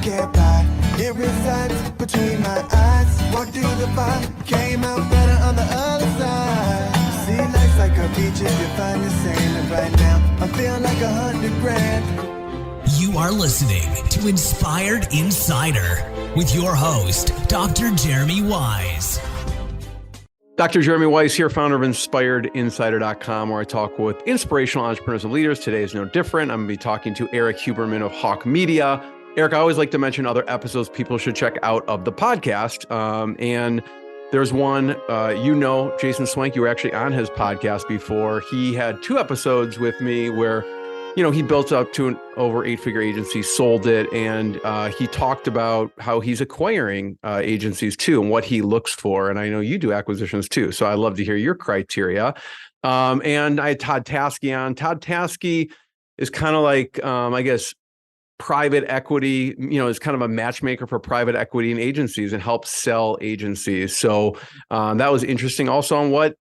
can't buy. It resides between my eyes. Walked through the fire, came out better on the other side. See, life's like a beach if you find the sand. And right now, I feel like 100 grand. You are listening to Inspired Insider with your host, Dr. Jeremy Wise. Dr. Jeremy Wise here, founder of InspiredInsider.com, where I talk with inspirational entrepreneurs and leaders. Today is no different. I'm going to be talking to Erik Huberman of Hawke Media. Erik, I always like to mention other episodes people should check out of the podcast. And there's one, Jason Swank, you were actually on his podcast before. He had 2 episodes with me where, he built up to an over 8-figure agency, sold it, and he talked about how he's acquiring agencies too and what he looks for. And I know you do acquisitions too, so I'd love to hear your criteria. And I had Todd Taskey on. Todd Taskey is kind of like, private equity, is kind of a matchmaker for private equity and agencies and helps sell agencies. So that was interesting also on what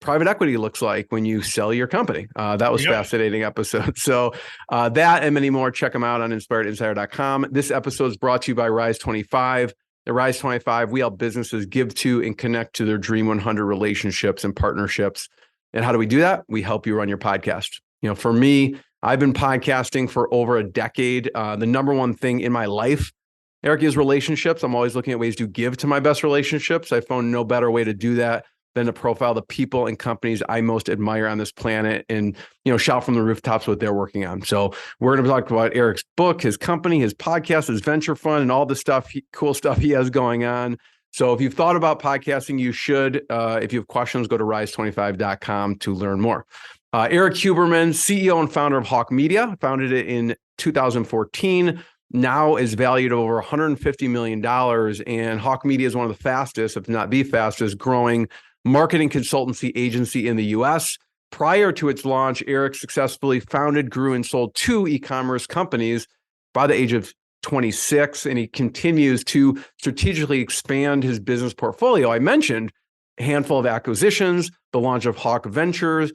private equity looks like when you sell your company. That was fascinating episode. So that and many more, check them out on InspiredInsider.com. This episode is brought to you by Rise 25. The Rise 25, we help businesses give to and connect to their Dream 100 relationships and partnerships. And how do we do that? We help you run your podcast. For me, I've been podcasting for over a decade. The number one thing in my life, Erik, is relationships. I'm always looking at ways to give to my best relationships. I found no better way to do that than to profile the people and companies I most admire on this planet and, shout from the rooftops what they're working on. So we're going to talk about Erik's book, his company, his podcast, his venture fund, and all the cool stuff he has going on. So if you've thought about podcasting, you should. If you have questions, go to rise25.com to learn more. Erik Huberman, CEO and founder of Hawke Media, founded it in 2014, now is valued at over $150 million. And Hawke Media is one of the fastest, if not the fastest, growing marketing consultancy agency in the US. Prior to its launch, Erik successfully founded, grew, and sold 2 e-commerce companies by the age of 26, and he continues to strategically expand his business portfolio. I mentioned a handful of acquisitions, the launch of Hawke Ventures.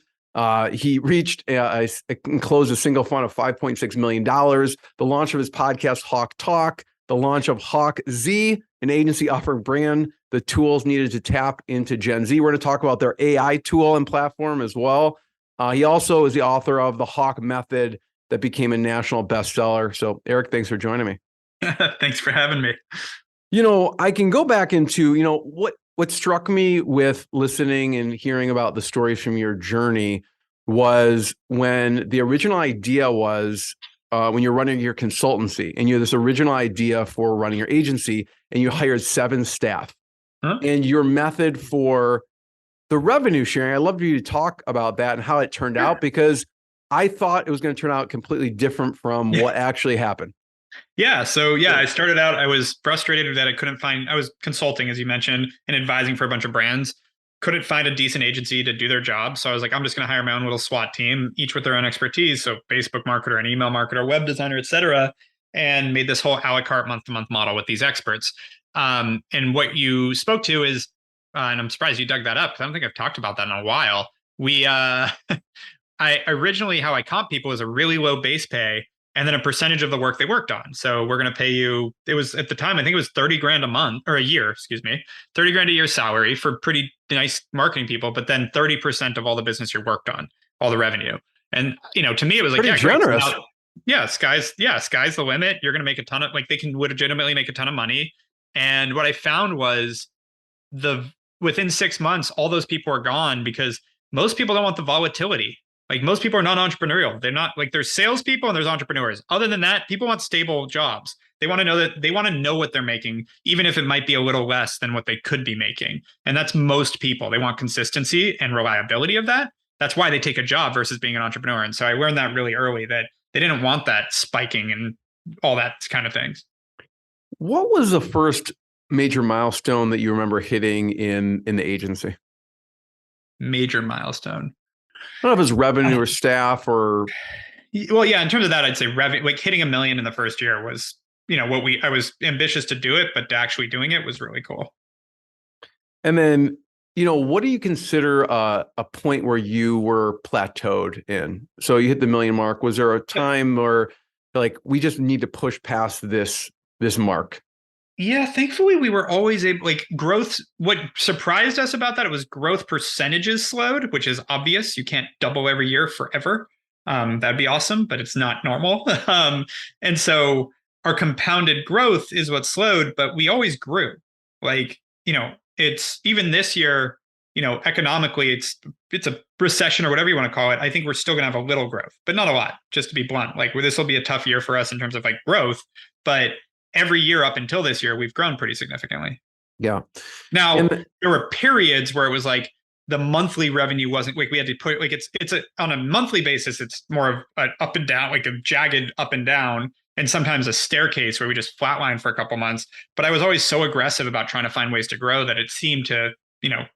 He reached and closed a single fund of $5.6 million, the launch of his podcast, Hawke Talk, the launch of Hawke Z, an agency offering brand the tools needed to tap into Gen Z. We're going to talk about their AI tool and platform as well. He also is the author of the Hawke Method that became a national bestseller. So, Erik, thanks for joining me. Thanks for having me. I can go back into, what struck me with listening and hearing about the stories from your journey was when the original idea was when you're running your consultancy and you have this original idea for running your agency and you hired 7 staff. And your method for the revenue sharing, I'd love for you to talk about that and how it turned out, because I thought it was going to turn out completely different from what actually happened. Yeah. So I started out, I was frustrated that I was consulting, as you mentioned, and advising for a bunch of brands. Couldn't find a decent agency to do their job. So I was like, I'm just going to hire my own little SWAT team, each with their own expertise. So Facebook marketer, an email marketer, web designer, et cetera, and made this whole a la carte month-to-month model with these experts. And what you spoke to is, and I'm surprised you dug that up because I don't think I've talked about that in a while. I originally, how I comp people is a really low base pay and then a percentage of the work they worked on. So we're going to pay you, it was at the time, I think it was 30 grand a month or a year, 30 grand a year salary for pretty nice marketing people, but then 30% of all the business you worked on, all the revenue. And, to me, it was like, pretty generous. Sky's the limit. You're going to make a ton of, they can legitimately make a ton of money. And what I found was within 6 months, all those people are gone because most people don't want the volatility. Like most people are not entrepreneurial. They're not there's salespeople and there's entrepreneurs. Other than that, people want stable jobs. They want to know what they're making, even if it might be a little less than what they could be making. And that's most people. They want consistency and reliability of that. That's why they take a job versus being an entrepreneur. And so I learned that really early, that they didn't want that spiking and all that kind of things. What was the first major milestone that you remember hitting in the agency? Major milestone. I don't know if it's revenue or staff or. Well, yeah, in terms of that, I'd say revenue, hitting $1 million in the first year was, I was ambitious to do it, but actually doing it was really cool. And then, what do you consider a point where you were plateaued in? So you hit the $1 million mark. Was there a time where we just need to push past this this mark? Yeah, thankfully we were always able, like growth. What surprised us about that, it was growth percentages slowed, which is obvious. You can't double every year forever. That'd be awesome, but it's not normal. And so our compounded growth is what slowed, but we always grew. Like, it's even this year, economically, it's a recession or whatever you want to call it. I think we're still going to have a little growth, but not a lot, just to be blunt. Like this will be a tough year for us in terms of like growth, but every year up until this year, we've grown pretty significantly. Yeah. Now, there were periods where it was like the monthly revenue wasn't like we had to put like on a monthly basis, it's more of an up and down, like a jagged up and down, and sometimes a staircase where we just flatline for a couple months. But I was always so aggressive about trying to find ways to grow that it seemed to,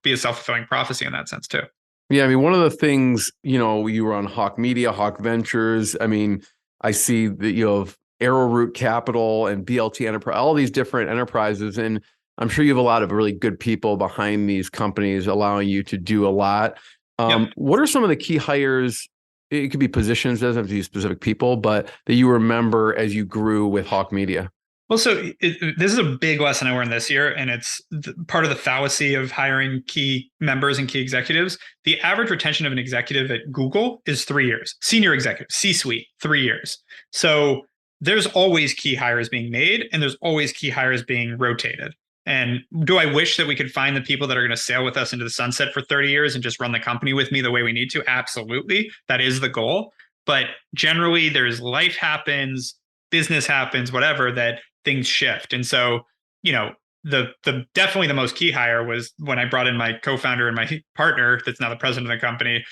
be a self-fulfilling prophecy in that sense too. Yeah. I mean, one of the things, you were on Hawke Media, Hawke Ventures. I mean, I see that you have Arrowroot Capital and BLT Enterprise, all these different enterprises. And I'm sure you have a lot of really good people behind these companies allowing you to do a lot. Yep. What are some of the key hires? It could be positions, doesn't have to be specific people, but that you remember as you grew with Hawke Media? Well, so this is a big lesson I learned this year, and it's part of the fallacy of hiring key members and key executives. The average retention of an executive at Google is 3 years. Senior executive, C-suite, 3 years. So there's always key hires being made, and there's always key hires being rotated. And do I wish that we could find the people that are going to sail with us into the sunset for 30 years and just run the company with me the way we need to? Absolutely. That is the goal. But generally, there's life happens, business happens, whatever, that things shift. And so, the definitely the most key hire was when I brought in my co-founder and my partner that's now the president of the company.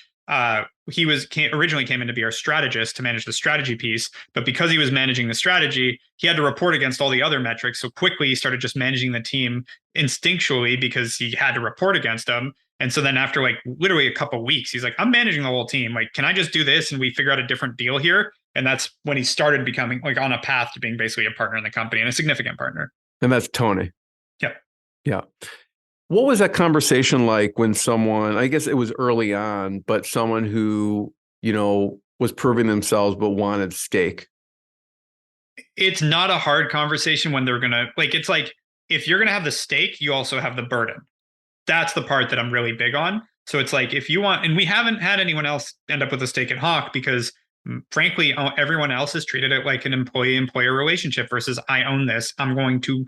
He originally came in to be our strategist to manage the strategy piece, but because he was managing the strategy, he had to report against all the other metrics. So quickly he started just managing the team instinctually because he had to report against them. And so then after like literally a couple of weeks, he's like, I'm managing the whole team. Like, can I just do this? And we figure out a different deal here. And that's when he started becoming like on a path to being basically a partner in the company and a significant partner. And that's Tony. Yeah. Yeah. What was that conversation like when someone, I guess it was early on, but someone who, was proving themselves but wanted stake? It's not a hard conversation when they're going to, like, it's like, if you're going to have the stake, you also have the burden. That's the part that I'm really big on. So it's like, if you want, and we haven't had anyone else end up with a stake at Hawke because frankly, everyone else has treated it like an employee-employer relationship versus I own this. I'm going to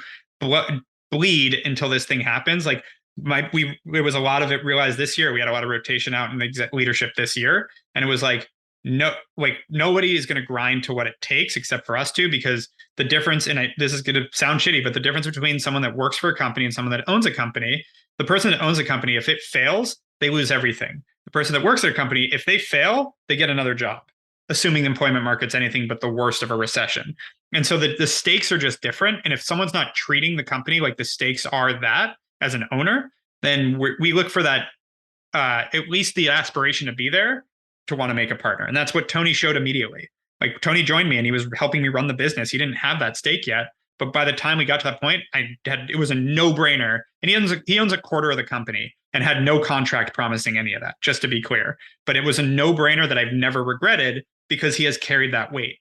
bleed until this thing happens. Like there was a lot of it realized this year. We had a lot of rotation out in leadership this year. And it was like, no, like nobody is going to grind to what it takes except for us two, because the difference, and this is going to sound shitty, but the difference between someone that works for a company and someone that owns a company, the person that owns a company, if it fails, they lose everything. The person that works at a company, if they fail, they get another job, assuming the employment market's anything but the worst of a recession. And so the stakes are just different. And if someone's not treating the company like the stakes are that as an owner, then we look for that, at least the aspiration to be there to want to make a partner. And that's what Tony showed immediately. Like Tony joined me and he was helping me run the business. He didn't have that stake yet. But by the time we got to that point, it was a no-brainer. And he owns a quarter of the company and had no contract promising any of that, just to be clear. But it was a no-brainer that I've never regretted because he has carried that weight.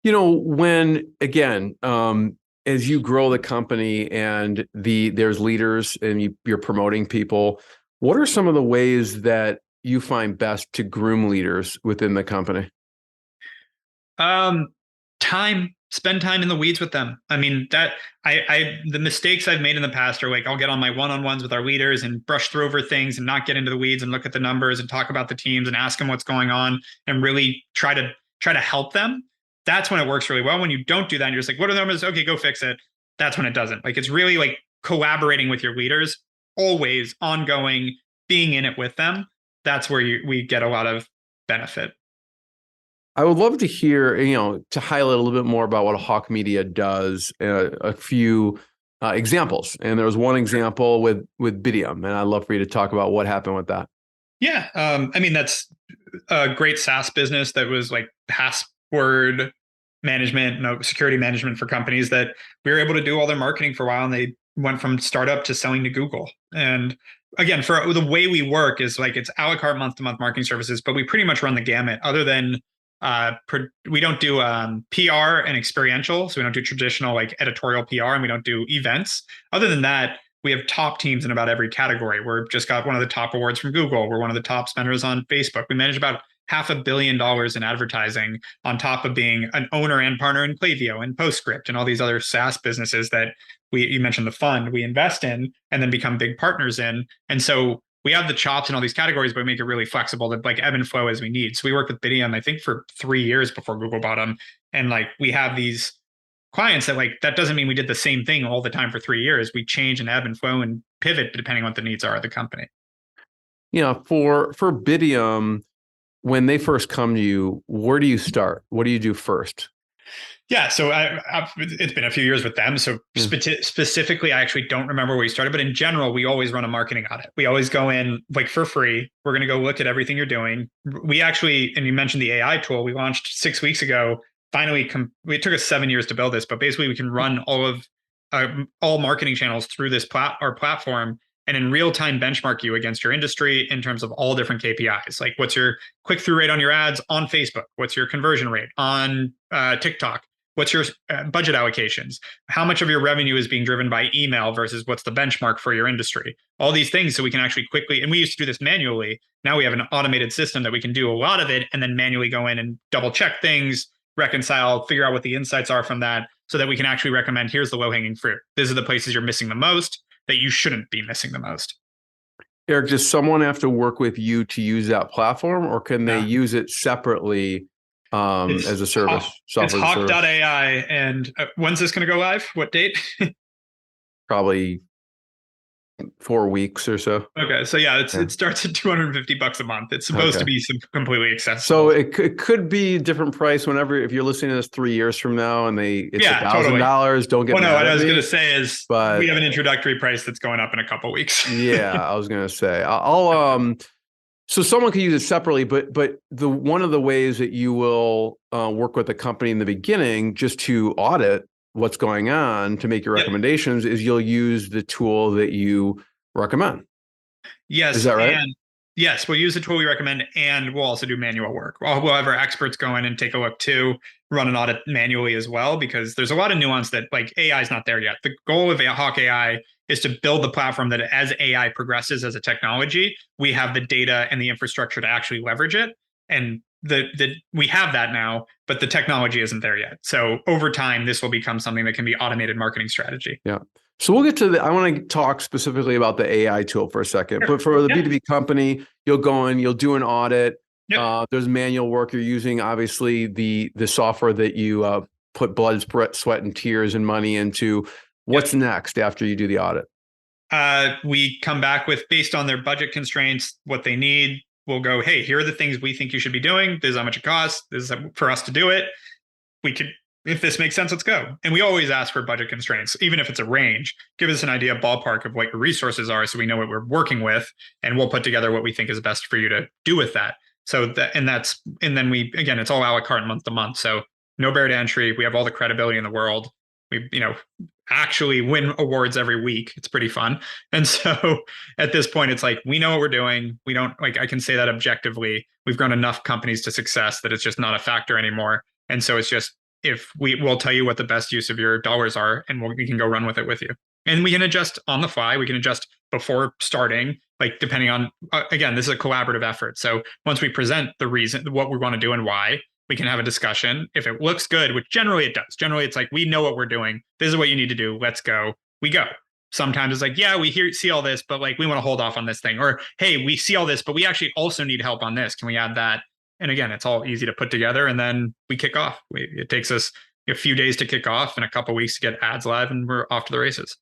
When, again, as you grow the company and there's leaders and you're promoting people, what are some of the ways that you find best to groom leaders within the company? Spend time in the weeds with them. I mean, the mistakes I've made in the past are like, I'll get on my one-on-ones with our leaders and brush through over things and not get into the weeds and look at the numbers and talk about the teams and ask them what's going on and really try to help them. That's when it works really well. When you don't do that and you're just like, what are the numbers? Okay, go fix it. That's when it doesn't. Like, it's really like collaborating with your leaders, always ongoing, being in it with them. That's where we get a lot of benefit. I would love to hear, to highlight a little bit more about what Hawke Media does, a few examples. And there was one example with Bidium, and I'd love for you to talk about what happened with that. Yeah. I mean, that's a great SaaS business that was like password management, security management for companies that we were able to do all their marketing for a while. And they went from startup to selling to Google. And again, for the way we work is like, it's a la carte month-to-month marketing services, but we pretty much run the gamut other than we don't do PR and experiential. So we don't do traditional like editorial PR, and we don't do events. Other than that, we have top teams in about every category. We're just got one of the top awards from Google. We're one of the top spenders on Facebook. We manage about $500 million in advertising, on top of being an owner and partner in Klaviyo and Postscript and all these other SaaS businesses that you mentioned the fund we invest in and then become big partners in. And so we have the chops in all these categories, but we make it really flexible to like ebb and flow as we need. So we worked with Bidium, I think, for 3 years before Google bought them. And like we have these clients that like, that doesn't mean we did the same thing all the time for 3 years. We change and ebb and flow and pivot depending on what the needs are of the company. Yeah, for Bidium, when they first come to you, where do you start? What do you do first? Yeah, so it's been a few years with them. So specifically, I actually don't remember where we started, but in general, we always run a marketing audit. We always go in like for free. We're going to go look at everything you're doing. We actually, and you mentioned the AI tool we launched 6 weeks ago. Finally, it took us 7 years to build this, but basically we can run all marketing channels through this our platform, and in real time benchmark you against your industry in terms of all different KPIs. Like what's your click-through rate on your ads on Facebook? What's your conversion rate on TikTok? What's your budget allocations? How much of your revenue is being driven by email versus what's the benchmark for your industry? All these things, so we can actually quickly, and we used to do this manually. Now we have an automated system that we can do a lot of it and then manually go in and double check things, reconcile, figure out what the insights are from that, so that we can actually recommend, here's the low-hanging fruit. These are the places you're missing the most that you shouldn't be missing the most. Eric, does someone have to work with you to use that platform, or can they use it separately as a service? It's Hawke.ai. And when's this going to go live? What date? Probably 4 weeks or so. Okay. So yeah, it starts at $250 a month. It's supposed to be completely accessible. So it could be a different price if you're listening to this 3 years from now and it's $1,000, don't get mad at me. What I was going to say is but we have an introductory price that's going up in a couple of weeks. Yeah, I was going to say, so someone could use it separately, but one of the ways that you will work with the company in the beginning just to audit what's going on to make your recommendations is you'll use the tool that you recommend. Yes. Is that right? And yes, we'll use the tool we recommend, and we'll also do manual work. We'll have our experts go in and take a look too, run an audit manually as well, because there's a lot of nuance that like AI is not there yet. The goal of Hawke AI is to build the platform that as AI progresses as a technology, we have the data and the infrastructure to actually leverage it. And we have that now, but the technology isn't there yet. So over time, this will become something that can be automated marketing strategy. Yeah. So we'll get to I want to talk specifically about the AI tool for a second, but for the B2B company, you'll go in, you'll do an audit. There's manual work. You're using obviously the software that you put blood, sweat, and tears and money into. What's next after you do the audit? We come back with, based on their budget constraints, what they need. We'll go, hey, here are the things we think you should be doing. This is how much it costs. This is for us to do it. We could, if this makes sense, let's go. And we always ask for budget constraints, even if it's a range. Give us an idea, ballpark of what your resources are, so we know what we're working with, and we'll put together what we think is best for you to do with that. So and then we, again, it's all a la carte month to month. So no barrier to entry. We have all the credibility in the world. We, actually win awards every week. It's pretty fun. And so at this point, it's like, we know what we're doing. We don't, like, I can say that objectively. We've grown enough companies to success that it's just not a factor anymore. And so it's just, we'll tell you what the best use of your dollars are, and we can go run with it with you. And we can adjust on the fly. We can adjust before starting, like depending on, again, this is a collaborative effort. So once we present the reason, what we want to do and why, we can have a discussion. If it looks good, which generally it does. Generally, it's like, we know what we're doing. This is what you need to do. Let's go. We go. Sometimes it's like, yeah, we see all this, but like, we want to hold off on this thing. Or, hey, we see all this, but we actually also need help on this. Can we add that? And again, it's all easy to put together, and then we kick off. It takes us a few days to kick off and a couple of weeks to get ads live, and we're off to the races.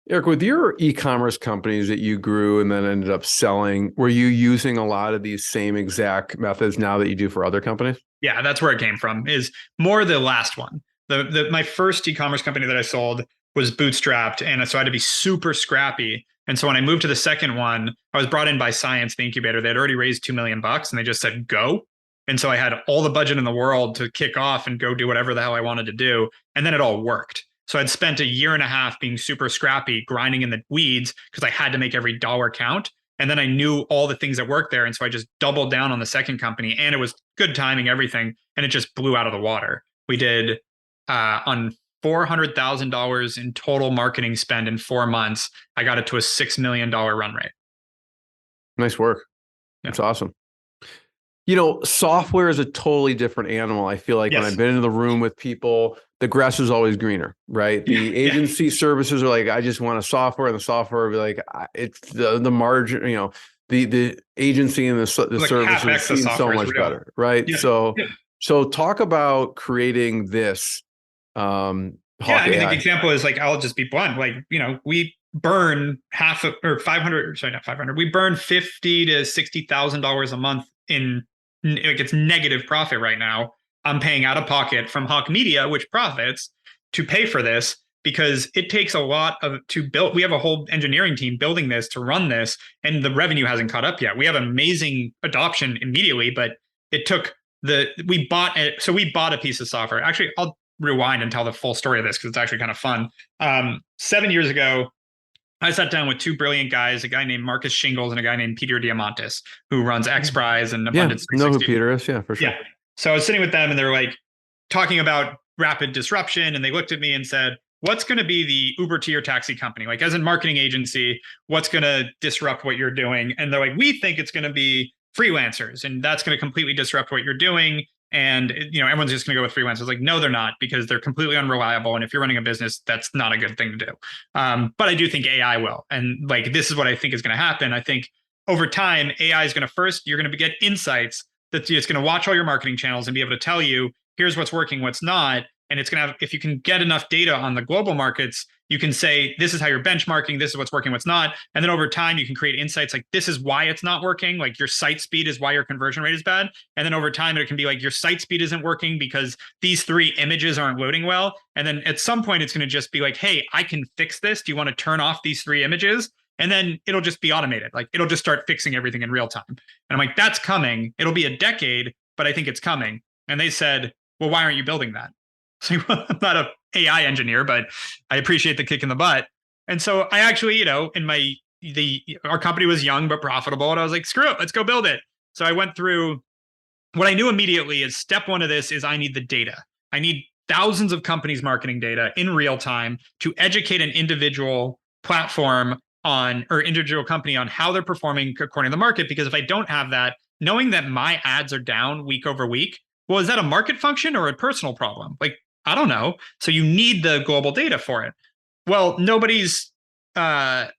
Eric, with your e-commerce companies that you grew and then ended up selling, were you using a lot of these same exact methods now that you do for other companies? Yeah, that's where it came from, is more the last one. My first e-commerce company that I sold was bootstrapped, and so I had to be super scrappy. And so when I moved to the second one, I was brought in by Science, the incubator. They had already raised $2 million, and they just said, go. And so I had all the budget in the world to kick off and go do whatever the hell I wanted to do. And then it all worked. So I'd spent a year and a half being super scrappy, grinding in the weeds, because I had to make every dollar count. And then I knew all the things that worked there. And so I just doubled down on the second company, and it was good timing, everything. And it just blew out of the water. We did on $400,000 in total marketing spend in 4 months. I got it to a $6 million run rate. Nice work. Yeah. That's awesome. You know, software is a totally different animal. I feel like when I've been in the room with people, the grass is always greener, right? The agency services are like, I just want a software, and the software will be like, it's the margin, you know, the agency and the services seem so much better, right? Yeah. So talk about creating this. The example is like, I'll just be blunt. Like, you know, we burn we burn $50,000 to $60,000 a month in, like, it's negative profit right now. I'm paying out of pocket from Hawke Media, which profits, to pay for this, because it takes a lot to build. We have a whole engineering team building this to run this, and the revenue hasn't caught up yet. We have amazing adoption immediately, but it took we bought a piece of software. Actually, I'll rewind and tell the full story of this because it's actually kind of fun. 7 years ago, I sat down with two brilliant guys, a guy named Marcus Shingles and a guy named Peter Diamantis, who runs XPRIZE and Abundance 360. Know who Peter is? Yeah, for sure. Yeah. So I was sitting with them, and they were like talking about rapid disruption, and they looked at me and said, what's going to be the Uber to your taxi company? Like, as a marketing agency, what's going to disrupt what you're doing? And they're like, we think it's going to be freelancers, and that's going to completely disrupt what you're doing. And, you know, everyone's just going to go with freelancers. Like, no, they're not, because they're completely unreliable. And if you're running a business, that's not a good thing to do. But I do think AI will. And like, this is what I think is going to happen. I think over time, AI is going to you're going to get insights that it's going to watch all your marketing channels and be able to tell you, here's what's working, what's not. And it's going to have, if you can get enough data on the global markets, you can say, this is how you're benchmarking, this is what's working, what's not. And then over time, you can create insights like, this is why it's not working. Like, your site speed is why your conversion rate is bad. And then over time, it can be like, your site speed isn't working because these 3 images aren't loading well. And then at some point, it's going to just be like, hey, I can fix this. Do you want to turn off these 3 images? And then it'll just be automated. Like, it'll just start fixing everything in real time. And I'm like, that's coming. It'll be a decade, but I think it's coming. And they said, well, why aren't you building that? So I'm not an AI engineer, but I appreciate the kick in the butt. And so I actually, you know, our company was young but profitable, and I was like, screw it, let's go build it. So I went through, what I knew immediately is step 1 of this is I need the data. I need thousands of companies' marketing data in real time to educate an individual platform or individual company on how they're performing according to the market. Because if I don't have that, knowing that my ads are down week over week, well, is that a market function or a personal problem? Like, I don't know. So you need the global data for it. Well, nobody supplies that.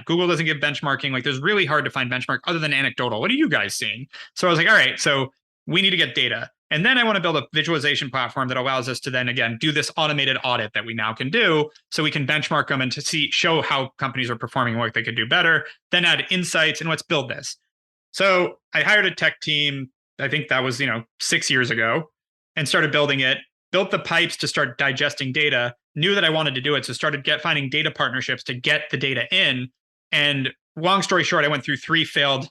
Google doesn't give benchmarking. Like, there's really hard to find benchmark other than anecdotal. What are you guys seeing? So I was like, all right, so we need to get data. And then I want to build a visualization platform that allows us to then, again, do this automated audit that we now can do, so we can benchmark them and to show how companies are performing, what they could do better, then add insights, and let's build this. So I hired a tech team, I think that was, 6 years ago, and started building it, built the pipes to start digesting data, knew that I wanted to do it. So started finding data partnerships to get the data in. And long story short, I went through 3 failed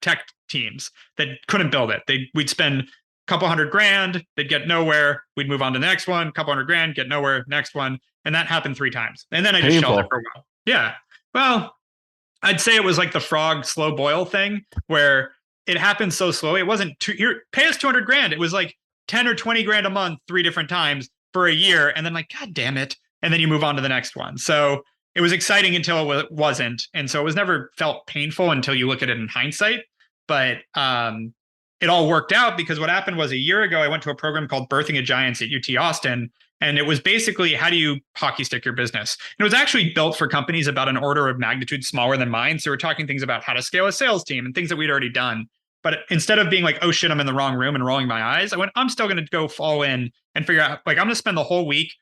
tech teams that couldn't build it. We'd spend a couple $100,000, they'd get nowhere. We'd move on to the next one, couple $100,000, get nowhere, next one. And that happened 3 times. And then I just shelved it for a while. Yeah. Well, I'd say it was like the frog slow boil thing, where it happened so slowly. It wasn't pay us $200,000. It was like 10 or 20 grand a month, 3 different times for a year. And then like, God damn it. And then you move on to the next one. So it was exciting until it wasn't. And so it was never felt painful until you look at it in hindsight. But it all worked out, because what happened was, a year ago, I went to a program called Birthing a Giants at UT Austin. And it was basically, how do you hockey stick your business? And it was actually built for companies about an order of magnitude smaller than mine. So we're talking things about how to scale a sales team and things that we'd already done. But instead of being like, oh shit, I'm in the wrong room and rolling my eyes, I went, I'm still going to go fall in and figure out, like, I'm going to spend the whole week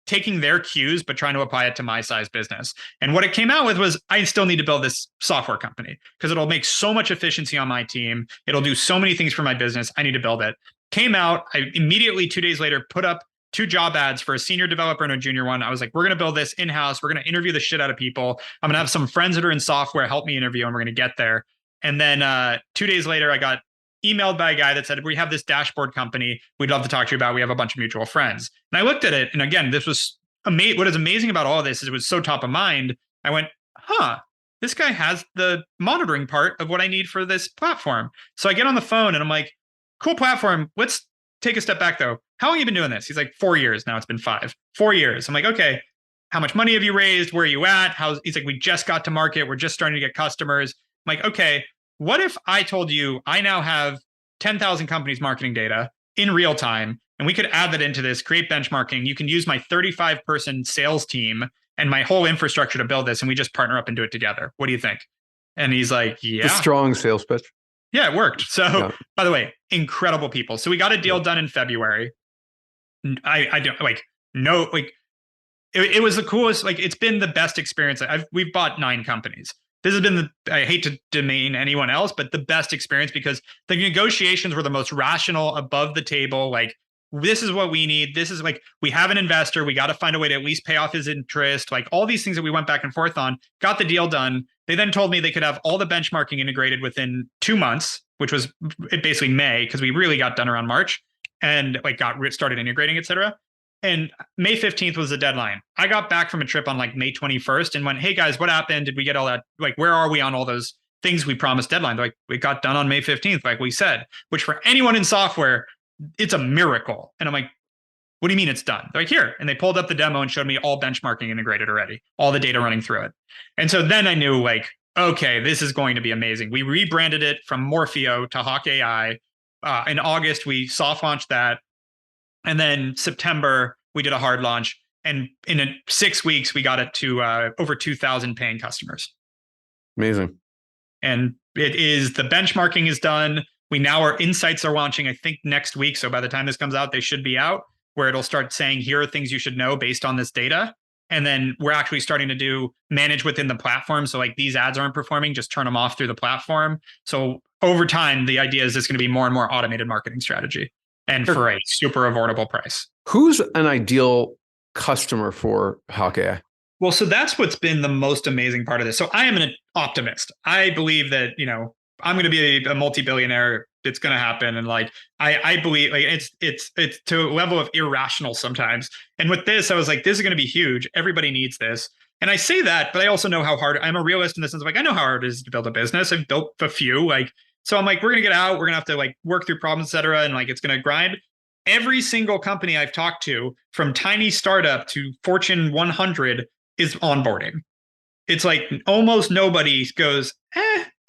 taking their cues, but trying to apply it to my size business. And what it came out with was, I still need to build this software company, because it'll make so much efficiency on my team. It'll do so many things for my business. I need to build it. Came out, I immediately 2 days later put up 2 job ads for a senior developer and a junior one. I was like, we're going to build this in-house. We're going to interview the shit out of people. I'm going to have some friends that are in software help me interview, and we're going to get there. And then 2 days later, I got emailed by a guy that said, we have this dashboard company we'd love to talk to you about. We have a bunch of mutual friends. And I looked at it. And again, this was what is amazing about all of this is it was so top of mind. I went, this guy has the monitoring part of what I need for this platform. So I get on the phone and I'm like, cool platform. Let's take a step back though. How long have you been doing this? He's like, 4 years. Now it's been 5. 4 years. I'm like, okay, how much money have you raised? Where are you at? He's like, we just got to market. We're just starting to get customers. I'm like, okay, what if I told you I now have 10,000 companies' marketing data in real time, and we could add that into this, create benchmarking. You can use my 35-person sales team and my whole infrastructure to build this, and we just partner up and do it together. What do you think? And he's like, yeah. A strong sales pitch. Yeah, it worked. So, By the way, incredible people. So we got a deal done in February. I don't it was the coolest. Like, it's been the best experience. We've bought 9 companies. This has been I hate to demean anyone else, but the best experience, because the negotiations were the most rational, above the table. Like, this is what we need. This is like, we have an investor. We got to find a way to at least pay off his interest. Like, all these things that we went back and forth on, got the deal done. They then told me they could have all the benchmarking integrated within 2 months, which was basically May, because we really got done around March and like started integrating, et cetera. And May 15th was the deadline. I got back from a trip on like May 21st and went, hey guys, what happened? Did we get all that? Like, where are we on all those things we promised deadline? They're like, we got done on May 15th, like we said, which for anyone in software, it's a miracle. And I'm like, what do you mean it's done? They're like, here. And they pulled up the demo and showed me all benchmarking integrated already, all the data running through it. And so then I knew, like, okay, this is going to be amazing. We rebranded it from Morpheo to Hawke AI. In August, we soft launched that. And then September, we did a hard launch. And in 6 weeks, we got it to over 2,000 paying customers. Amazing. And the benchmarking is done. Our insights are launching, I think, next week. So by the time this comes out, they should be out, where it'll start saying, here are things you should know based on this data. And then we're actually starting to manage within the platform. So like, these ads aren't performing, just turn them off through the platform. So over time, the idea is it's going to be more and more automated marketing strategy, and for a super affordable price. Who's an ideal customer for Hawke AI? Well, so that's what's been the most amazing part of this. So I am an optimist. I believe that, I'm going to be a multi-billionaire. It's going to happen. And like, I believe, like, it's to a level of irrational sometimes. And with this, I was like, this is going to be huge. Everybody needs this. And I say that, but I also know how hard. I'm a realist in the sense of, like, I know how hard it is to build a business. I've built a few, so I'm like, we're going to get out. We're going to have to like work through problems, et cetera. And like, it's going to grind. Every single company I've talked to, from tiny startup to Fortune 100, is onboarding. It's like almost nobody goes,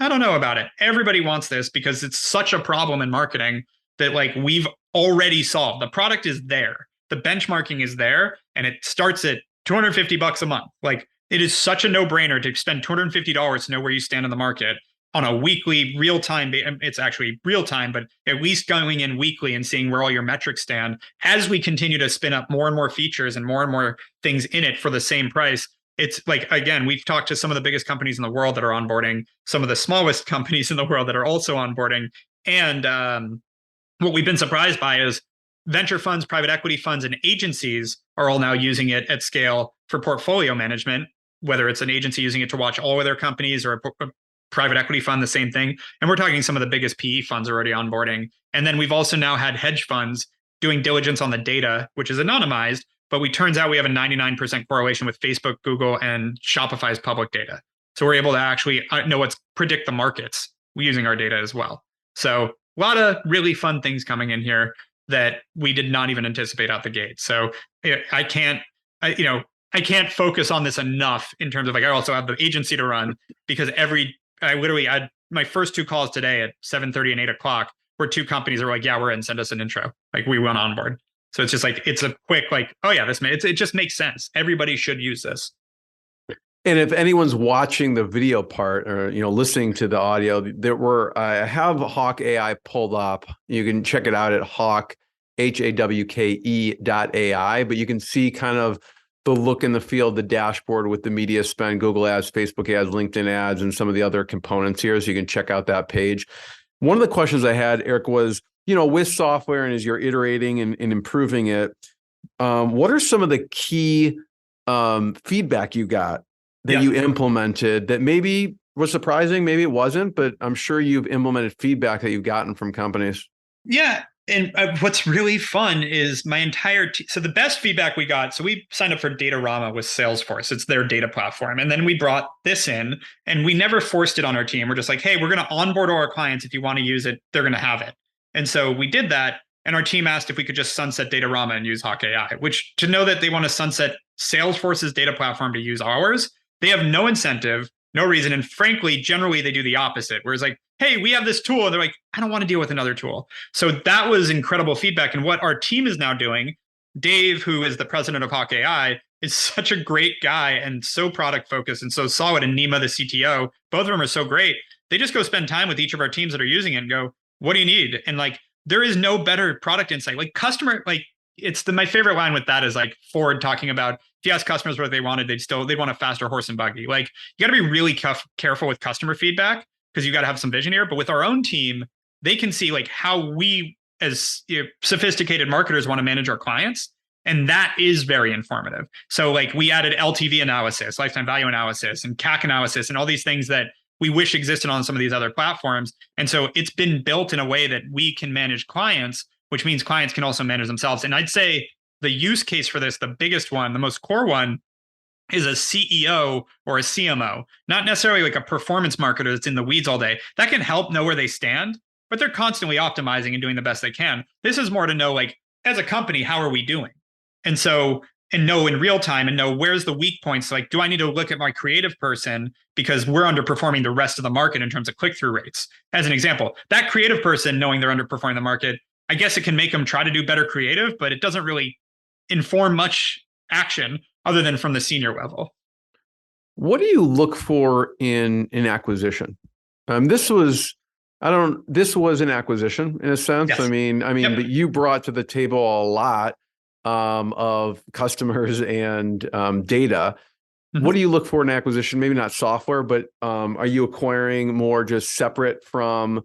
I don't know about it. Everybody wants this because it's such a problem in marketing that like we've already solved. The product is there. The benchmarking is there, and it starts at $250 a month. Like, it is such a no-brainer to spend $250 to know where you stand in the market on a weekly, real-time. It's actually real-time, but at least going in weekly and seeing where all your metrics stand as we continue to spin up more and more features and more things in it for the same price. It's like, again, we've talked to some of the biggest companies in the world that are onboarding, some of the smallest companies in the world that are also onboarding. And what we've been surprised by is venture funds, private equity funds, and agencies are all now using it at scale for portfolio management, whether it's an agency using it to watch all of their companies, or a private equity fund, the same thing. And we're talking some of the biggest PE funds already onboarding. And then we've also now had hedge funds doing diligence on the data, which is anonymized, but turns out we have a 99% correlation with Facebook, Google, and Shopify's public data. So we're able to actually predict the markets using our data as well. So a lot of really fun things coming in here that we did not even anticipate out the gate. So I can't focus on this enough in terms of, like, I also have the agency to run, because I literally had my first 2 calls today at 7:30 and 8 o'clock where 2 companies are like, yeah, we're in, send us an intro. Like, we went on board. So it's just like, it's a quick, like, oh yeah, it just makes sense. Everybody should use this. And if anyone's watching the video part, or listening to the audio, I have Hawke AI pulled up. You can check it out at Hawke, HAWKE.ai, but you can see kind of the look and the feel of the dashboard with the media spend, Google ads, Facebook ads, LinkedIn ads, and some of the other components here. So you can check out that page. One of the questions I had, Erik, was, with software, and as you're iterating and improving it, what are some of the key feedback you got that you implemented that maybe was surprising, maybe it wasn't, but I'm sure you've implemented feedback that you've gotten from companies? Yeah. And what's really fun is my entire so the best feedback we got. So we signed up for Datarama with Salesforce. It's their data platform. And then we brought this in and we never forced it on our team. We're just like, hey, we're going to onboard all our clients. If you want to use it, they're going to have it. And so we did that. And our team asked if we could just sunset Datarama and use Hawke AI, which to know that they want to sunset Salesforce's data platform to use ours, they have no incentive, no reason. And frankly, generally they do the opposite, where it's like, hey, we have this tool. And they're like, I don't want to deal with another tool. So that was incredible feedback. And what our team is now doing, Dave, who is the president of Hawke AI, is such a great guy and so product focused and so solid. And Nima, the CTO, both of them are so great. They just go spend time with each of our teams that are using it and go, what do you need? And like, there is no better product insight. Like customer, like it's my favorite line with that is like Ford talking about, if you ask customers what they wanted, they'd want a faster horse and buggy. Like you got to be really careful with customer feedback because you got to have some vision here. But with our own team, they can see like how we as sophisticated marketers want to manage our clients. And that is very informative. So like we added LTV analysis, lifetime value analysis, and CAC analysis, and all these things that we wish existed on some of these other platforms. And so it's been built in a way that we can manage clients, which means clients can also manage themselves. And I'd say the use case for this, the biggest one, the most core one, is a CEO or a CMO, not necessarily like a performance marketer that's in the weeds all day. That can help know where they stand, but they're constantly optimizing and doing the best they can. This is more to know, like, as a company, how are we doing? And so, and know in real time and know where's the weak points. Like, do I need to look at my creative person because we're underperforming the rest of the market in terms of click-through rates? As an example, that creative person knowing they're underperforming the market, I guess it can make them try to do better creative, but it doesn't really inform much action other than from the senior level. What do you look for in an acquisition? This was an acquisition in a sense. Yes. I mean, Yep. But you brought to the table a lot of customers and data. Mm-hmm. What do you look for in acquisition? Maybe not software, but are you acquiring more just separate from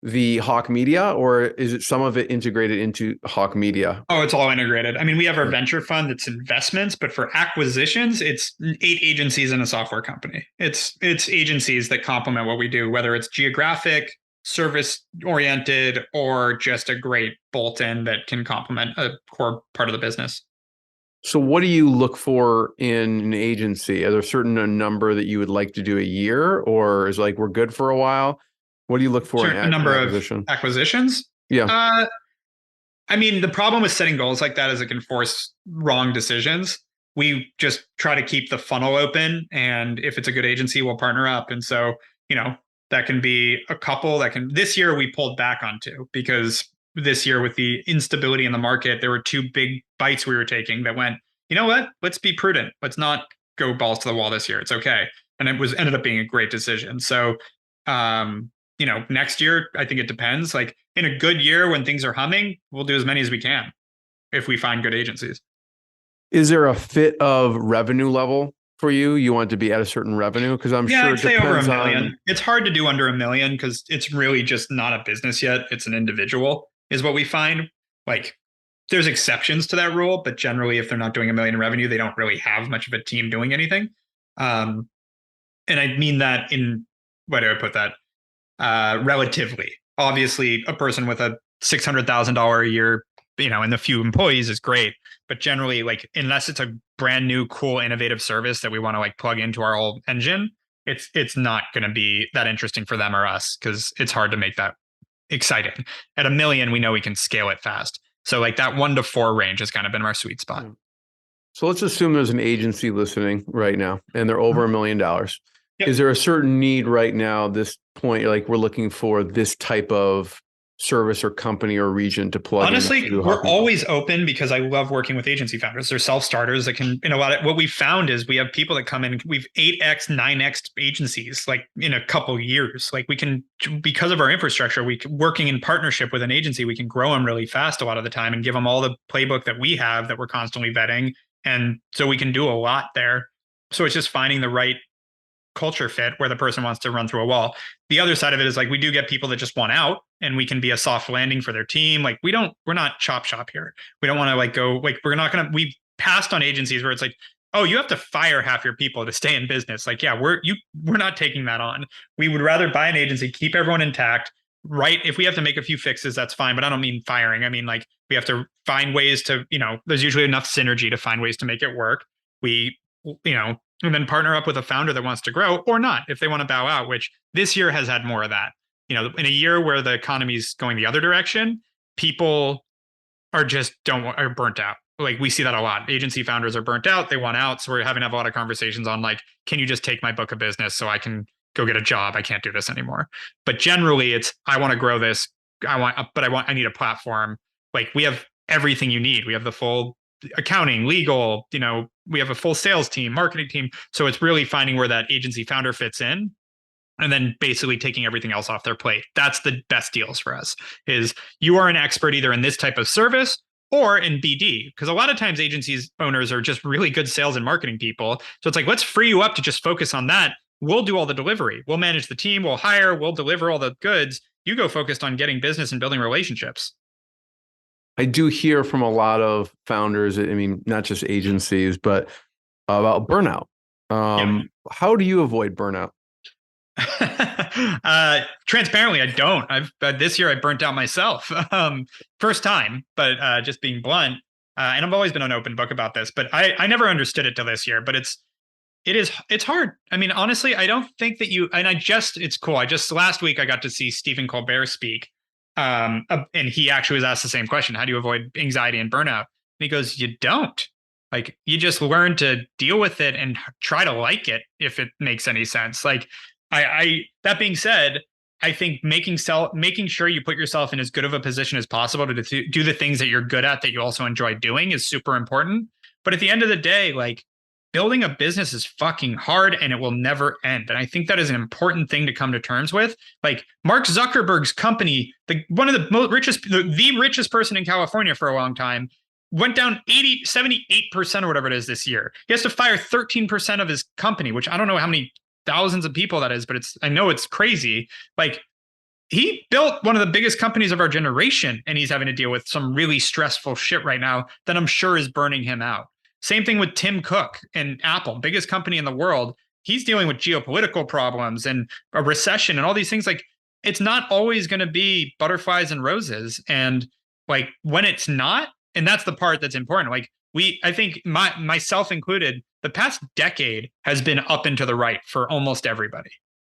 the Hawke Media, or is it some of it integrated into Hawke Media? Oh, it's all integrated. I mean, we have our venture fund that's investments, but for acquisitions, it's 8 agencies and a software company. It's agencies that complement what we do, whether it's geographic, service oriented, or just a great bolt-in that can complement a core part of the business. So what do you look for in an agency? Are there a certain number that you would like to do a year, or is like we're good for a while? What do you look for in a number acquisition? Of acquisitions? Yeah. I mean, the problem with setting goals like that is it can force wrong decisions. We just try to keep the funnel open, and if it's a good agency, we'll partner up. And so, that can be a couple this year we pulled back on 2 because this year with the instability in the market, there were 2 big bites we were taking that went, you know what, let's be prudent. Let's not go balls to the wall this year. It's okay. And it ended up being a great decision. So, next year, I think it depends. Like in a good year when things are humming, we'll do as many as we can if we find good agencies. Is there a fit of revenue level for you? You want to be at a certain revenue? Because I'm sure I'd it say over depends $1 million. on... It's hard to do under $1 million because it's really just not a business yet. It's an individual is what we find. Like there's exceptions to that rule, but generally if they're not doing $1 million in revenue, they don't really have much of a team doing anything. And I mean that in, where do I put that? Relatively. Obviously, a person with a $600,000 a year, and a few employees is great. But generally, like, unless it's a brand new, cool, innovative service that we want to like plug into our whole engine, it's not going to be that interesting for them or us because it's hard to make that exciting. At $1 million, we know we can scale it fast. So like that 1 to 4 range has kind of been our sweet spot. So let's assume there's an agency listening right now and they're over $1 million. Yep. Is there a certain need right now, this point, like we're looking for this type of service or company or region to plug in? Honestly, we're always open because I love working with agency founders. They're self-starters that can, what we found is we have people that come in, we've 8x, 9x agencies, like in a couple years. Like we can, because of our infrastructure, working in partnership with an agency, we can grow them really fast a lot of the time and give them all the playbook that we have that we're constantly vetting. And so we can do a lot there. So it's just finding the right culture fit where the person wants to run through a wall. The other side of it is like we do get people that just want out and we can be a soft landing for their team. Like we're not chop shop here. We don't want to like go like we passed on agencies where it's like, oh, you have to fire half your people to stay in business. Like, yeah, we're not taking that on. We would rather buy an agency, keep everyone intact, right, if we have to make a few fixes, that's fine. But I don't mean firing. I mean, like, we have to find ways to, there's usually enough synergy to find ways to make it work. We, and then partner up with a founder that wants to grow or not, if they want to bow out, which this year has had more of that. In a year where the economy's going the other direction, people are burnt out. Like, we see that a lot. Agency founders are burnt out. They want out. So we're having to have a lot of conversations on, like, can you just take my book of business so I can go get a job? I can't do this anymore. But generally it's, I want to grow this. I need a platform. Like, we have everything you need. We have the full accounting, legal, we have a full sales team, marketing team. So it's really finding where that agency founder fits in, and then basically taking everything else off their plate. That's the best deals for us, is you are an expert either in this type of service or in BD. Because a lot of times agencies owners are just really good sales and marketing people. So it's like, let's free you up to just focus on that. We'll do all the delivery. We'll manage the team. We'll hire. We'll deliver all the goods. You go focused on getting business and building relationships. I do hear from a lot of founders, I mean, not just agencies, but about burnout. How do you avoid burnout? Transparently, I don't. This year I burnt out myself. First time, but just being blunt. And I've always been an open book about this, but I never understood it till this year. But it's hard. I mean, honestly, I don't think that it's cool. Last week I got to see Stephen Colbert speak. And he actually was asked the same question: how do you avoid anxiety and burnout? And he goes, you don't. Like, you just learn to deal with it and try to like it, if it makes any sense. Like, that being said, I think making sure you put yourself in as good of a position as possible to do the things that you're good at, that you also enjoy doing, is super important. But at the end of the day, like, building a business is fucking hard, and it will never end. And I think that is an important thing to come to terms with. Like, Mark Zuckerberg's company, the richest person in California for a long time, went down 78% or whatever it is this year. He has to fire 13% of his company, which I don't know how many thousands of people that is, but I know it's crazy. Like, he built one of the biggest companies of our generation, and he's having to deal with some really stressful shit right now that I'm sure is burning him out. Same thing with Tim Cook and Apple, biggest company in the world. He's dealing with geopolitical problems and a recession and all these things. Like, it's not always going to be butterflies and roses. And like, when it's not, and that's the part that's important. Like, I think myself included, the past decade has been up and to the right for almost everybody.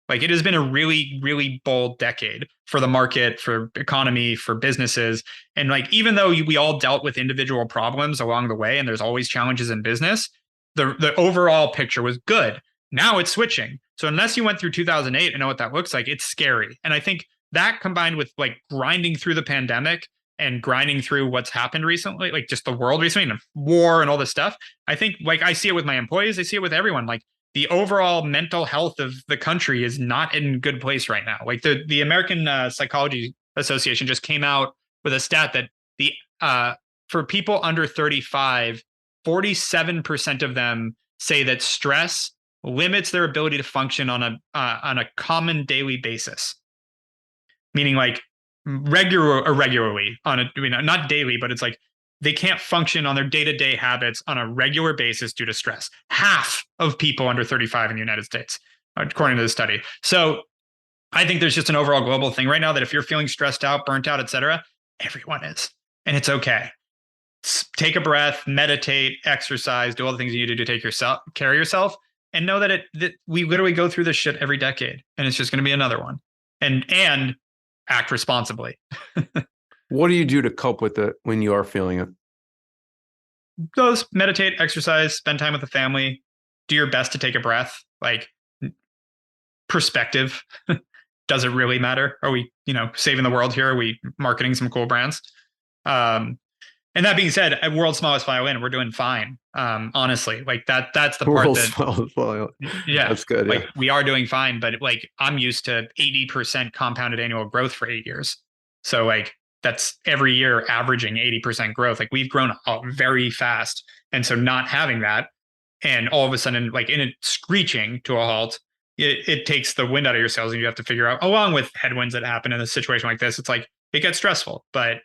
Like, it has been a really, really bold decade for the market, for economy, for businesses. And like, even though we all dealt with individual problems along the way, and there's always challenges in business, the overall picture was good. Now it's switching. So unless you went through 2008 and know what that looks like, it's scary. And I think that, combined with like grinding through the pandemic and grinding through what's happened recently, like just the world recently and war and all this stuff, I think, like, I see it with my employees, I see it with everyone. Like, the overall mental health of the country is not in a good place right now. Like, the American Psychology Association just came out with a stat that for people under 35, 47% of them say that stress limits their ability to function on a common daily basis. Meaning, like, regularly not daily, but it's like they can't function on their day-to-day habits on a regular basis due to stress. Half of people under 35 in the United States, according to the study. So I think there's just an overall global thing right now that if you're feeling stressed out, burnt out, et cetera, everyone is, and it's okay. Take a breath, meditate, exercise, do all the things you need to do to take care of yourself, and know that we literally go through this shit every decade, and it's just going to be another one. And act responsibly. What do you do to cope with it when you are feeling it? Those meditate, exercise, spend time with the family, do your best to take a breath. Like, perspective. Does it really matter? Are we, saving the world here? Are we marketing some cool brands? And that being said, at World's Smallest Violin, we're doing fine. Honestly, like that's the part that, yeah, that's good. Like, we are doing fine, but like, I'm used to 80% compounded annual growth for 8 years. So like, that's every year averaging 80% growth. Like, we've grown very fast. And so not having that, and all of a sudden, like, in a screeching to a halt, it takes the wind out of your sails, and you have to figure out, along with headwinds that happen in a situation like this, it's like, it gets stressful. But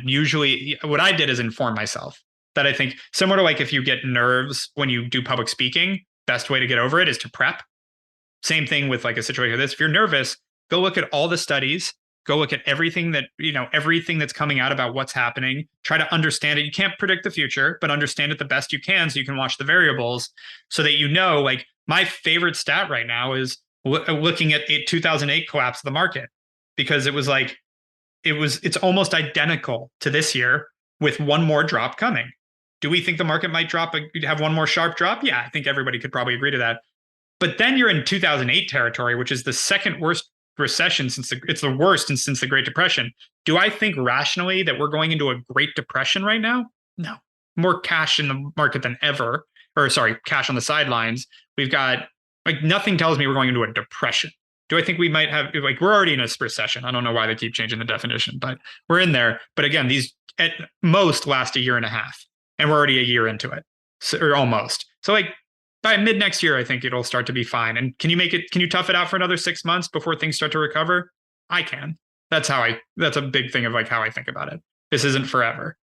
usually what I did is inform myself. That I think, similar to like, if you get nerves when you do public speaking, best way to get over it is to prep. Same thing with like a situation like this. If you're nervous, go look at all the studies, go look at everything that's coming out about what's happening, try to understand it. You can't predict the future, but understand it the best you can so you can watch the variables so that like my favorite stat right now is looking at 2008 collapse of the market, because it's almost identical to this year with one more drop coming. Do we think the market might have one more sharp drop? Yeah, I think everybody could probably agree to that. But then you're in 2008 territory, which is the second worst recession it's the worst since the Great Depression. Do I think rationally that we're going into a Great Depression right now? No. More cash in the market than ever, cash on the sidelines. We've got nothing tells me we're going into a depression. Do I think we might have we're already in a recession? I don't know why they keep changing the definition, but we're in there. But again, these at most last a year and a half, and we're already a year into it, or almost. So by mid next year, I think it'll start to be fine. And can you tough it out for another 6 months before things start to recover? I can. That's a big thing of how I think about it. This isn't forever.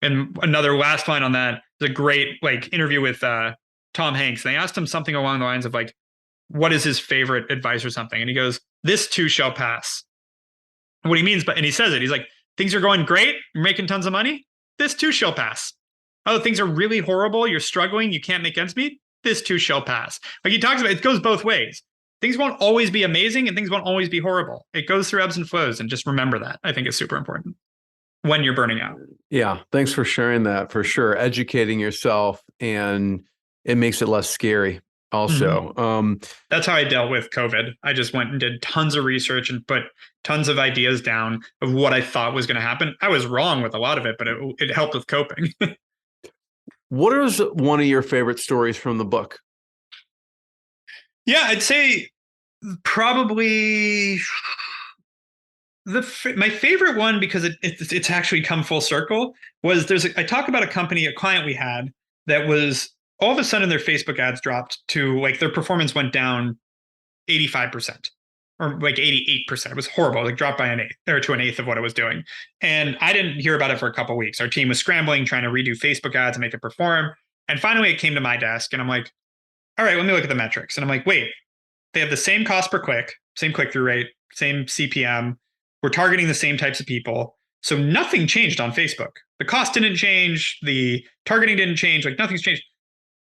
And another last line on that is a great interview with Tom Hanks. They asked him something along the lines of what is his favorite advice or something? And he goes, "This too shall pass." And what he means, and he says it, he's like, things are going great, you're making tons of money, this too shall pass. Oh, things are really horrible, you're struggling, you can't make ends meet, this too shall pass. He talks about it goes both ways. Things won't always be amazing and things won't always be horrible. It goes through ebbs and flows, and just remember that. I think it's super important when you're burning out. Yeah, thanks for sharing that. For sure, educating yourself, and it makes it less scary also. That's how I dealt with COVID. I just went and did tons of research and put tons of ideas down of what I thought was going to happen. I was wrong with a lot of it, but it helped with coping. What is one of your favorite stories from the book? Yeah, I'd say probably my favorite one, because it's actually come full circle, was I talk about a client we had that was all of a sudden their Facebook ads dropped to their performance went down 85% or 88%. It was horrible. Dropped by an eighth of what it was doing. And I didn't hear about it for a couple of weeks. Our team was scrambling, trying to redo Facebook ads and make it perform. And finally it came to my desk and I'm like, all right, let me look at the metrics. And I'm like, wait, they have the same cost per click, same click-through rate, same CPM. We're targeting the same types of people. So nothing changed on Facebook. The cost didn't change. The targeting didn't change. Nothing's changed.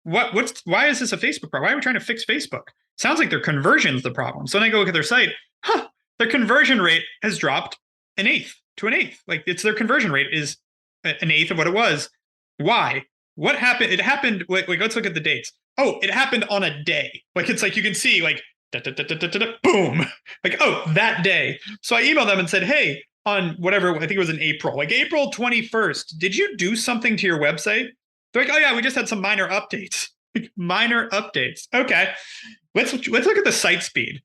Why is this a Facebook problem? Why are we trying to fix Facebook? Sounds like their conversion's the problem. So then I go look at their site. Their conversion rate has dropped an eighth to an eighth. It's their conversion rate is an eighth of what it was. Why? What happened? It happened. Let's look at the dates. Oh, it happened on a day. It's you can see boom. That day. So I emailed them and said, hey, on whatever, I think it was in April, April 21st, did you do something to your website? They're like, oh yeah, we just had some minor updates. Minor updates. Okay. Let's look at the site speed.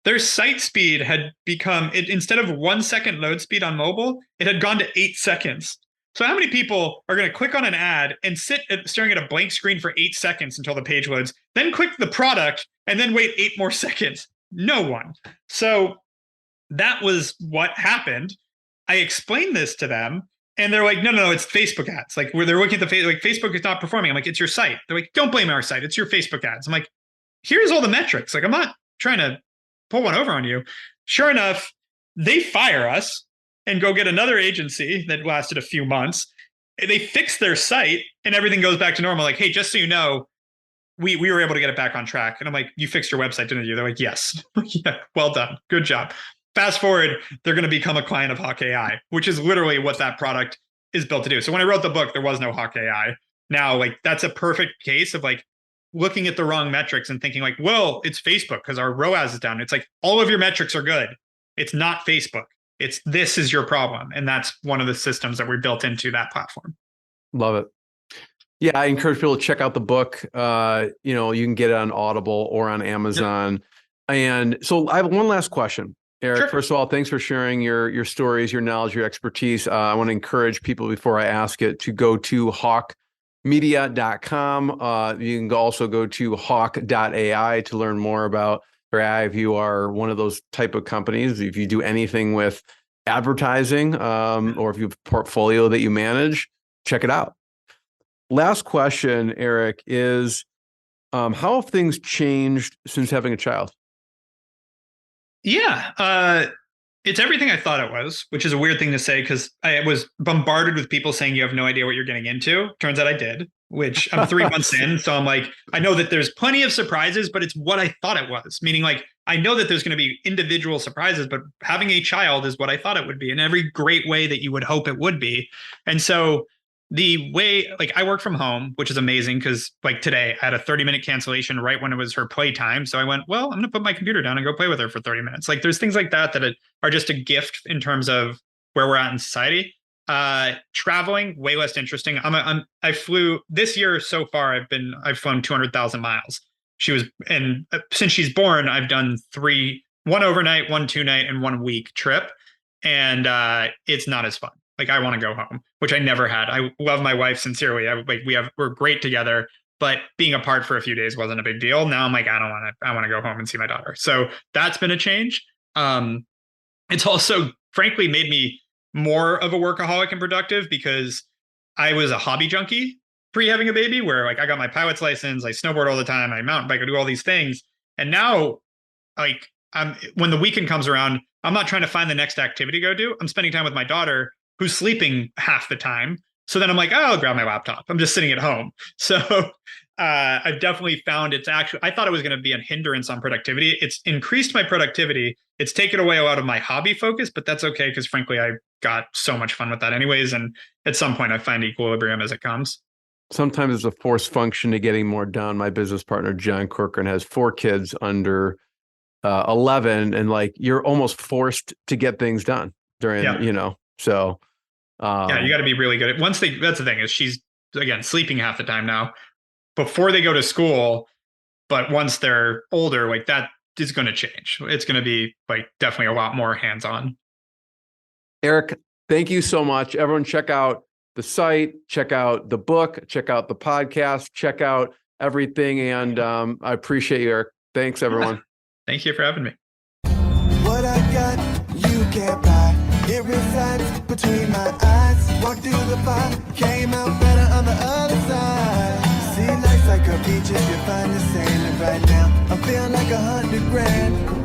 Their site speed had become, instead of 1 second load speed on mobile, it had gone to 8 seconds. So how many people are going to click on an ad and sit staring at a blank screen for 8 seconds until the page loads, then click the product and then wait 8 more seconds? No one. So that was what happened. I explained this to them. And they're like, no, it's Facebook ads. Where they're looking at Facebook is not performing. I'm like, it's your site. They're like, don't blame our site. It's your Facebook ads. I'm like, here's all the metrics. I'm not trying to pull one over on you. Sure enough, they fire us and go get another agency that lasted a few months. They fix their site and everything goes back to normal. Hey, just so you know, we were able to get it back on track. And I'm like, you fixed your website, didn't you? They're like, yes. Yeah, well done. Good job. Fast forward, they're going to become a client of Hawke AI, which is literally what that product is built to do. So when I wrote the book, there was no Hawke AI. Now, that's a perfect case of looking at the wrong metrics and thinking well, it's Facebook because our ROAS is down. It's all of your metrics are good. It's not Facebook. This is your problem. And that's one of the systems that we built into that platform. Love it. Yeah, I encourage people to check out the book. You can get it on Audible or on Amazon. Yep. And so I have one last question. Erik, sure. First of all, thanks for sharing your stories, your knowledge, your expertise. I want to encourage people before I ask it to go to hawkemedia.com. You can also go to hawke.ai to learn more about AI if you are one of those type of companies. If you do anything with advertising or if you have a portfolio that you manage, check it out. Last question, Erik, is how have things changed since having a child? Yeah. It's everything I thought it was, which is a weird thing to say because I was bombarded with people saying you have no idea what you're getting into. Turns out I did, which I'm 3 months in. So I'm like, I know that there's plenty of surprises, but it's what I thought it was. Meaning like, I know that there's going to be individual surprises, but having a child is what I thought it would be in every great way that you would hope it would be. And so the way, like, I work from home, which is amazing because like today I had a 30-minute cancellation right when it was her playtime. So I went, well, I'm going to put my computer down and go play with her for 30 minutes. Like there's things like that are just a gift in terms of where we're at in society. Traveling, way less interesting. I flew this year so far. I've flown 200,000 miles. And since she's born, I've done one overnight, 1 2-night, and 1 week trip. And it's not as fun. Like I want to go home, which I never had. I love my wife sincerely. We're great together, but being apart for a few days wasn't a big deal. Now I'm like, I don't want to. I want to go home and see my daughter. So that's been a change. It's also frankly made me more of a workaholic and productive because I was a hobby junkie pre having a baby, where like I got my pilot's license, I snowboard all the time, I mountain bike, I do all these things, and now like when the weekend comes around, I'm not trying to find the next activity to go do. I'm spending time with my daughter, who's sleeping half the time. So then I'm like, oh, I'll grab my laptop. I'm just sitting at home. So I've definitely found I thought it was going to be a hindrance on productivity. It's increased my productivity. It's taken away a lot of my hobby focus, but that's okay because frankly, I got so much fun with that anyways. And at some point I find equilibrium as it comes. Sometimes it's a force function to getting more done. My business partner, John Corcoran, has 4 kids under 11, and like you're almost forced to get things done during, so. Yeah, you got to be really good at that's the thing is she's again sleeping half the time now before they go to school, but once they're older, like that is going to change. It's going to be like definitely a lot more hands-on. Erik, thank you so much. Everyone check out the site, check out the book, check out the podcast, check out everything. And I appreciate you, Erik. Thanks everyone. Thank you for having me. What I got, you can't buy. It resides between my eyes. Walked through the fire, came out better on the other side. See, life's like a beach if you find the sailing right now. I'm feeling like $100 grand.